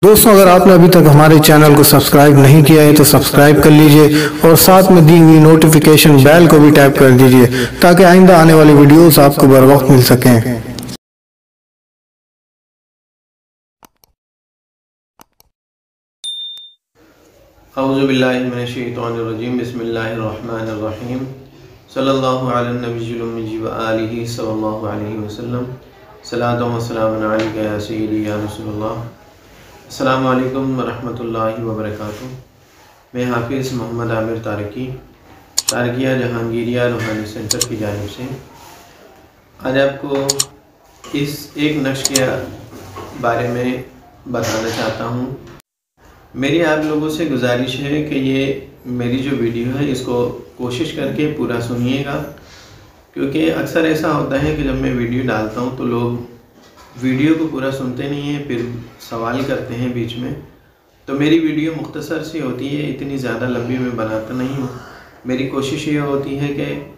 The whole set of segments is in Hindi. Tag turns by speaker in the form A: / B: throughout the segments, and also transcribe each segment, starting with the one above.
A: दोस्तों, अगर आपने अभी तक हमारे चैनल को सब्सक्राइब नहीं किया है तो सब्सक्राइब कर लीजिए और साथ में दी हुई नोटिफिकेशन बेल को भी टैप कर दीजिए ताकि आइंदा आने वाली वीडियोस आपको बर वक्त मिल सकें।
B: औज़ु बिल्लाहि मिनश्शैतानिर्रजीम बिस्मिल्लाहिर्रहमानिर्रहीम सल्लल्लाहु अला नबिय्यिल उम्मी व आलिहि सल्लल्लाहु अलैहि वसल्लम सलातो व सलामुन अलैका या सय्यदी या रसूलल्लाह। अस्सलामु अलैकुम व रहमतुल्लाहि व बरकातुहू। मैं हाफिज़ मोहम्मद आमिर तारकिया जहांगीरिया रूहानी सेंटर की जानिब से आज आपको इस एक नक्श के बारे में बताना चाहता हूँ। मेरी आप लोगों से गुजारिश है कि ये मेरी जो वीडियो है इसको कोशिश करके पूरा सुनिएगा, क्योंकि अक्सर ऐसा होता है कि जब मैं वीडियो डालता हूँ तो लोग वीडियो को पूरा सुनते नहीं हैं, फिर सवाल करते हैं बीच में। तो मेरी वीडियो मुख्तसर सी होती है, इतनी ज़्यादा लंबी मैं बनाता नहीं हूँ। मेरी कोशिश ये होती है कि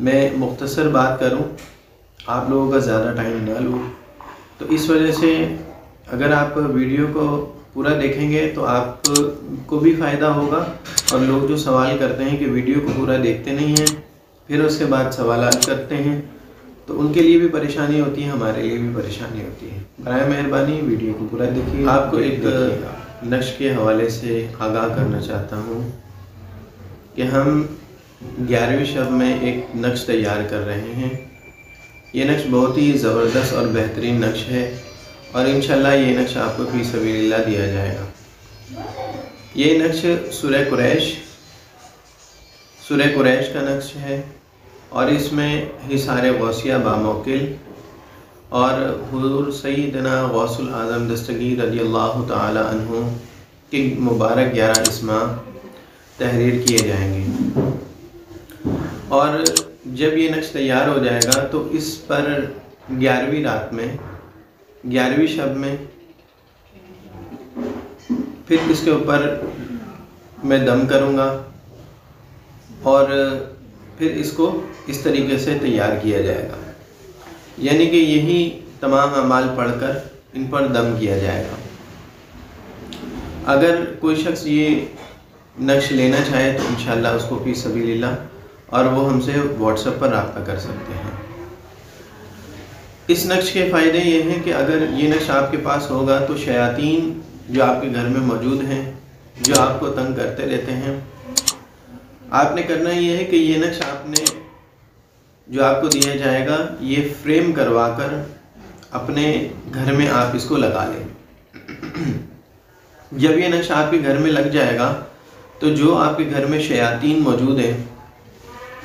B: मैं मुख्तसर बात करूँ, आप लोगों का ज़्यादा टाइम ना लूँ। तो इस वजह से अगर आप वीडियो को पूरा देखेंगे तो आपको भी फ़ायदा होगा, और लोग जो सवाल करते हैं कि वीडियो को पूरा देखते नहीं हैं फिर उसके बाद सवालात करते हैं, तो उनके लिए भी परेशानी होती है, हमारे लिए भी परेशानी होती है। बराए मेहरबानी वीडियो को पूरा देखिए। आपको एक नक्श के हवाले से आगाह करना चाहता हूँ कि हम 11वीं शब में एक नक्श तैयार कर रहे हैं। ये नक्श बहुत ही ज़बरदस्त और बेहतरीन नक्श है, और इंशाल्लाह ये नक्श आपको फी सबीलिल्लाह दिया जाएगा। ये नक्श सूरह कुरैश का नक्श है, और इसमें हिसार गौसिया बामौकिल और हुज़ूर सैयदना गौसुल आज़म दस्तगीर रज़ियल्लाहु ताला अन्हु के मुबारक 11 इस्मा तहरीर किए जाएंगे। और जब ये नक्श तैयार हो जाएगा तो इस पर 11वीं रात में 11वीं शब में फिर इसके ऊपर मैं दम करूँगा, और फिर इसको इस तरीके से तैयार किया जाएगा, यानी कि यही तमाम अमाल पढ़कर इन पर दम किया जाएगा। अगर कोई शख्स ये नक्श लेना चाहे तो इंशाल्लाह उसको फी सबीलिल्लाह, और वो हमसे व्हाट्सएप पर रब्ता कर सकते हैं। इस नक्श के फ़ायदे ये हैं कि अगर ये नक्श आपके पास होगा तो शयातीन जो आपके घर में मौजूद हैं, जो आपको तंग करते रहते हैं, आपने करना ये है कि ये नक्श आपने जो आपको दिया जाएगा ये फ्रेम करवा कर अपने घर में आप इसको लगा लें। जब ये नक्श आपके घर में लग जाएगा तो जो आपके घर में शयातीन मौजूद हैं,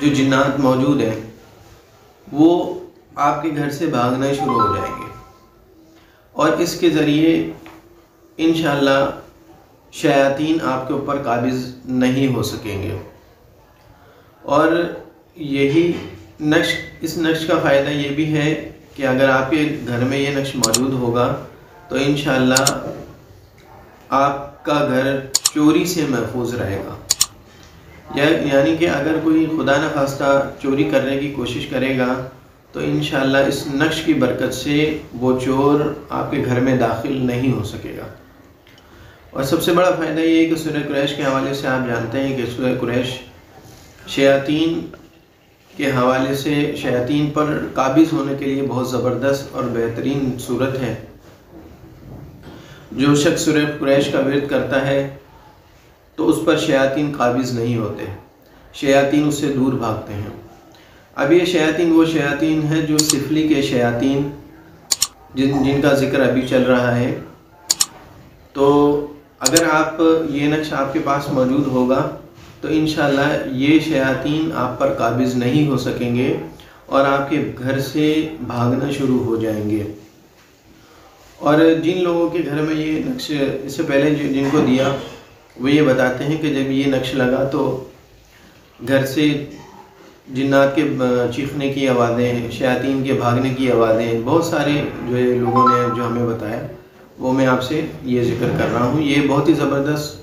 B: जो जिन्नात मौजूद हैं, वो आपके घर से भागना शुरू हो जाएंगे, और इसके ज़रिए इंशाअल्लाह शयातीन आपके ऊपर काबिज़ नहीं हो सकेंगे। और यही नक्श, इस नक्श का फ़ायदा ये भी है कि अगर आपके घर में ये नक्श मौजूद होगा तो इंशाअल्लाह आपका घर चोरी से महफूज रहेगा। यानी कि अगर कोई खुदा न खास्ता चोरी करने की कोशिश करेगा तो इंशाअल्लाह इस नक्श की बरकत से वो चोर आपके घर में दाखिल नहीं हो सकेगा। और सबसे बड़ा फ़ायदा ये है कि सूरह कुरैश के हवाले से आप जानते हैं कि सूरह कुरैश शयातीन के हवाले से शयातीन पर काबिज़ होने के लिए बहुत ज़बरदस्त और बेहतरीन सूरत है। जो शख्स सूरह कुरैश का विर्द करता है तो उस पर शयातीन काबिज़ नहीं होते, शयातीन उससे दूर भागते हैं। अब ये शयातीन वो शयातीन है जो सिफली के शयातीन जिनका ज़िक्र अभी चल रहा है। तो अगर आप ये नक्श आपके पास मौजूद होगा तो इंशाअल्लाह ये शयातीन आप पर काबिज़ नहीं हो सकेंगे और आपके घर से भागना शुरू हो जाएंगे। और जिन लोगों के घर में ये नक्श इससे पहले जिनको दिया वो ये बताते हैं कि जब ये नक्श लगा तो घर से जिन्नात के चीखने की आवाज़ें, शयातीन के भागने की आवाज़ें, बहुत सारे जो लोगों ने जो हमें बताया वो मैं आपसे ये ज़िक्र कर रहा हूँ। ये बहुत ही ज़बरदस्त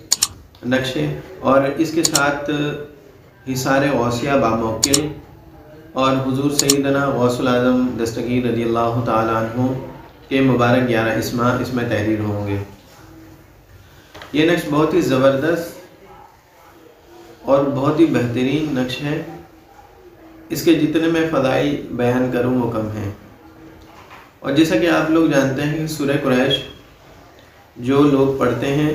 B: नक्श है, और इसके साथ हिसार गौसिया बामौकिल और हुज़ूर सैयदना गौसुल आज़म दस्तगीर रज़ियल्लाहु ताला अन्हु के मुबारक 11 इस्मा इसमें तहरीर होंगे। ये नक्श बहुत ही ज़बरदस्त और बहुत ही बेहतरीन नक्श है। इसके जितने मैं फ़दाइल बयान करूँ वो कम हैं। और जैसा कि आप लोग जानते हैं कि सूरह कुरैश जो लोग पढ़ते हैं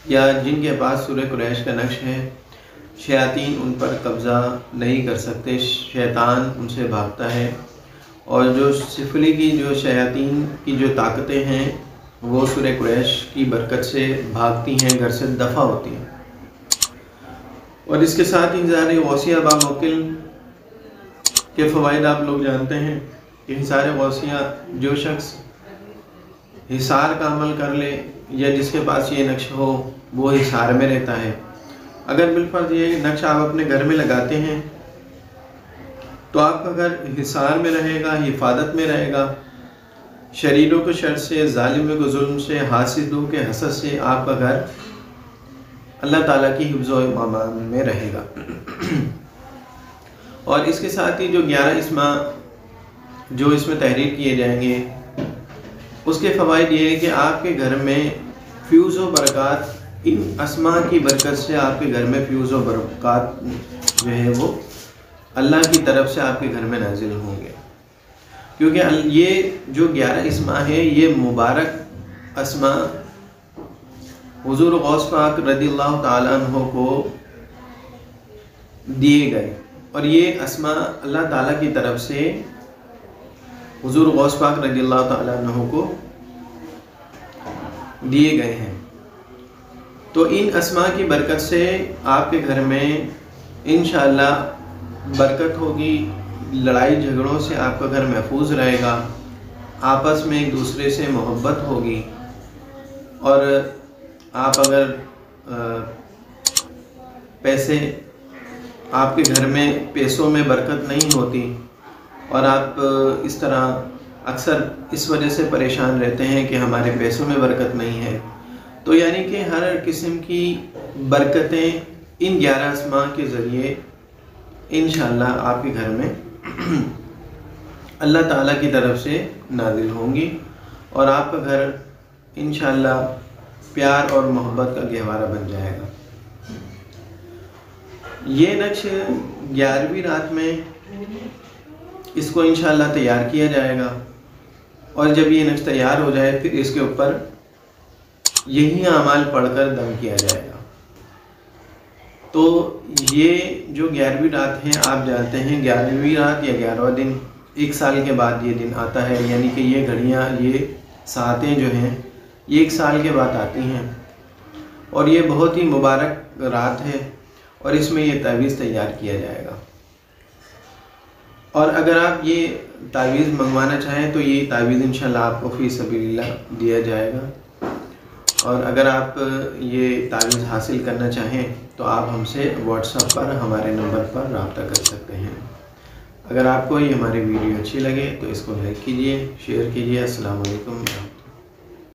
B: या जिनके पास सूरह कुरैश का नक्श है, शयातीन उन पर कब्ज़ा नहीं कर सकते, शैतान उनसे भागता है। और जो सिफली की जो शयातीन की जो ताकतें हैं वो सूरह कुरैश की बरकत से भागती हैं, घर से दफ़ा होती हैं। और इसके साथ ही हिसार गौसिया बा मुवक्किल के फ़वाइद आप लोग जानते हैं कि हिसार गौसिया जो शख्स हिसार का अमल कर ले या जिसके पास ये नक्श हो वो हिसार में रहता है। अगर बिलफर्ज ये नक्श आप अपने घर में लगाते हैं तो आपका घर हिसार में रहेगा, हिफाजत में रहेगा। शरीरों के शर से, जालिमों के जुल्म से, हासिदों के हसद से आपका घर अल्लाह ताला की हिफ्ज़ व अमान में रहेगा। और इसके साथ ही जो 11 इस्मा जो इसमें तहरीर किए जाएंगे उसके फ़वाइद ये है कि आपके घर में फ्यूज़ व बरक़ात, इन अस्मा की बरकत से आपके घर में फ्यूज़ व बरक़ात जो है वो अल्लाह की तरफ से आपके घर में नाजिल होंगे। क्योंकि ये जो 11 इस्मा है ये मुबारक अस्मा हुज़ूर गौस पाक रज़ियल्लाहु ताला अन्हु को दिए गए। और ये अस्मा अल्लाह ताला की तरफ से हुज़ूर गौस पाक रज़ियल्लाहु ताला अन्हु को दिए गए हैं। तो इन अस्मा की बरकत से आपके घर में इंशाअल्लाह बरकत होगी, लड़ाई झगड़ों से आपका घर महफूज रहेगा, आपस में एक दूसरे से मोहब्बत होगी। और आप अगर पैसे, आपके घर में पैसों में बरकत नहीं होती और आप इस तरह अक्सर इस वजह से परेशान रहते हैं कि हमारे पैसों में बरकत नहीं है, तो यानी कि हर किस्म की बरकतें इन 11 अस्मा के ज़रिए इंशाअल्लाह आपके घर में अल्लाह ताला की तरफ से नाज़िल होंगी और आपका घर इंशाअल्लाह प्यार और मोहब्बत का गहवारा बन जाएगा। ये नक्श 11वीं रात में इसको इंशाअल्लाह तैयार किया जाएगा और जब ये नक्श तैयार हो जाए फिर इसके ऊपर यही अमाल पढ़कर दम किया जाएगा। तो ये जो 11वीं रात है, आप जानते हैं 11वीं रात या 11वां दिन 1 साल के बाद ये दिन आता है, यानी कि ये घड़ियाँ, ये सातें जो हैं ये 1 साल के बाद आती हैं। और ये बहुत ही मुबारक रात है और इसमें ये तावीज़ तैयार किया जाएगा। और अगर आप ये तावीज़ मंगवाना चाहें तो ये तावीज़ इंशाल्लाह आपको फ़ी सबीलिल्लाह दिया जाएगा। और अगर आप ये तावीज़ हासिल करना चाहें तो आप हमसे व्हाट्सएप पर हमारे नंबर पर रब्ता कर सकते हैं। अगर आपको ये हमारी वीडियो अच्छी लगे तो इसको लाइक कीजिए, शेयर कीजिए। अस्सलाम वालेकुम।